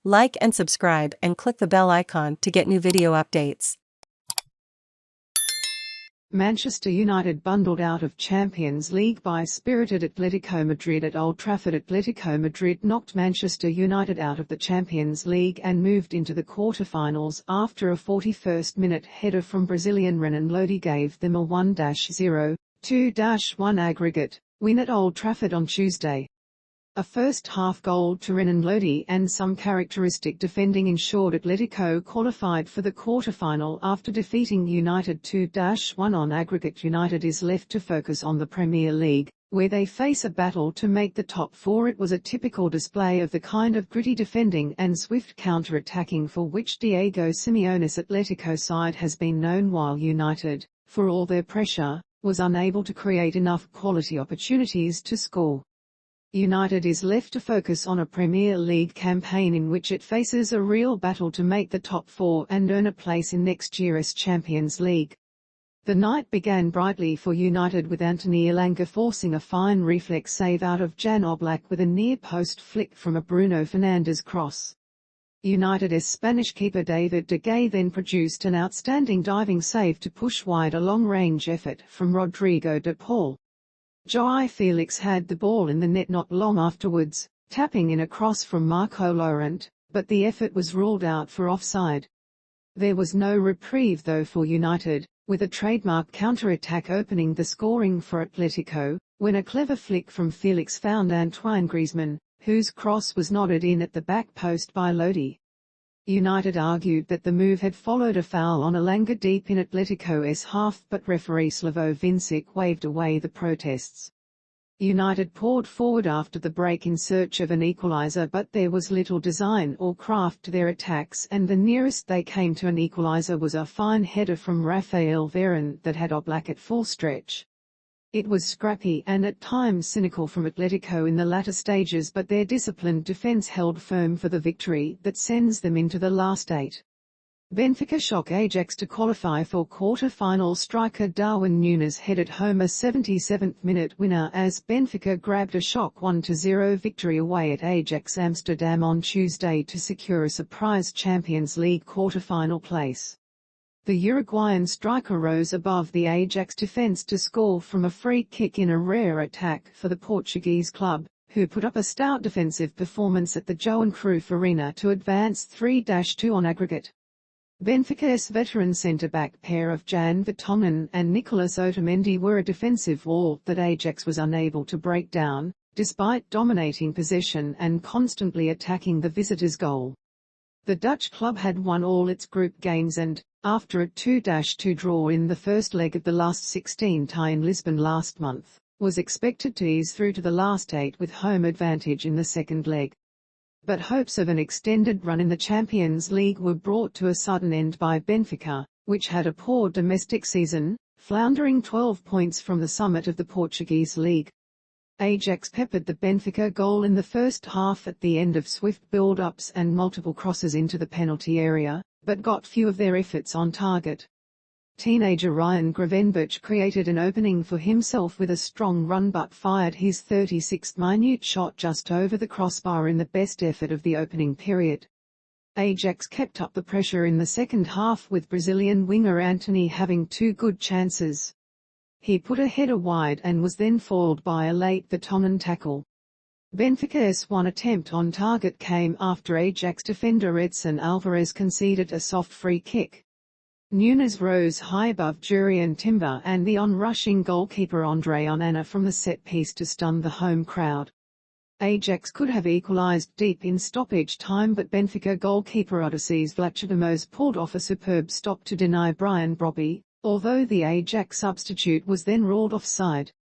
Like and subscribe and click the bell icon to get new video updates. Manchester United bundled out of Champions League by spirited Atlético Madrid at Old Trafford. Atlético Madrid knocked Manchester United out of the Champions League and moved into the quarter-finals after a 41st-minute header from Brazilian Renan Lodi gave them a 1-0, 2-1 aggregate win at Old Trafford on Tuesday. A first-half goal to Renan Lodi and some characteristic defending ensured Atletico qualified for the quarter-final after defeating United 2-1 on aggregate. United is left to focus on the Premier League, where they face a battle to make the top four. It was a typical display of the kind of gritty defending and swift counter-attacking for which Diego Simeone's Atletico side has been known, while United, for all their pressure, was unable to create enough quality opportunities to score. United is left to focus on a Premier League campaign in which it faces a real battle to make the top four and earn a place in next year's Champions League. The night began brightly for United with Anthony Elanga forcing a fine reflex save out of Jan Oblak with a near-post flick from a Bruno Fernandes cross. United's Spanish keeper David de Gea then produced an outstanding diving save to push wide a long-range effort from Rodrigo De Paul. João Félix had the ball in the net not long afterwards, tapping in a cross from Marco Llorente, but the effort was ruled out for offside. There was no reprieve though for United, with a trademark counter-attack opening the scoring for Atletico, when a clever flick from Félix found Antoine Griezmann, whose cross was nodded in at the back post by Lodi. United argued that the move had followed a foul on Elanga deep in Atletico's half, but referee Slavko Vincic waved away the protests. United poured forward after the break in search of an equaliser, but there was little design or craft to their attacks, and the nearest they came to an equaliser was a fine header from Raphael Varane that had Oblak at full stretch. It was scrappy and at times cynical from Atletico in the latter stages, but their disciplined defence held firm for the victory that sends them into the last eight. Benfica shock Ajax to qualify for quarter-final. Striker Darwin Nunez headed home a 77th-minute winner as Benfica grabbed a shock 1-0 victory away at Ajax Amsterdam on Tuesday to secure a surprise Champions League quarter-final place. The Uruguayan striker rose above the Ajax defence to score from a free kick in a rare attack for the Portuguese club, who put up a stout defensive performance at the Johan Cruyff Arena to advance 3-2 on aggregate. Benfica's veteran centre-back pair of Jan Vertonghen and Nicolas Otamendi were a defensive wall that Ajax was unable to break down, despite dominating possession and constantly attacking the visitors' goal. The Dutch club had won all its group games and, after a 2-2 draw in the first leg of the last 16 tie in Lisbon last month, was expected to ease through to the last eight with home advantage in the second leg. But hopes of an extended run in the Champions League were brought to a sudden end by Benfica, which had a poor domestic season, floundering 12 points from the summit of the Portuguese league. Ajax peppered the Benfica goal in the first half at the end of swift build-ups and multiple crosses into the penalty area, but got few of their efforts on target. Teenager Ryan Gravenberch created an opening for himself with a strong run but fired his 36th minute shot just over the crossbar in the best effort of the opening period. Ajax kept up the pressure in the second half with Brazilian winger Antony having two good chances. He put a header wide and was then foiled by a late Vertonghen tackle. Benfica's one attempt on target came after Ajax defender Edson Alvarez conceded a soft free kick. Nunez rose high above Jurrien Timber and the on-rushing goalkeeper Andre Onana from the set-piece to stun the home crowd. Ajax could have equalised deep in stoppage time, but Benfica goalkeeper Odysseas Vlachodimos pulled off a superb stop to deny Brian Brobbey, although the Ajax substitute was then ruled offside.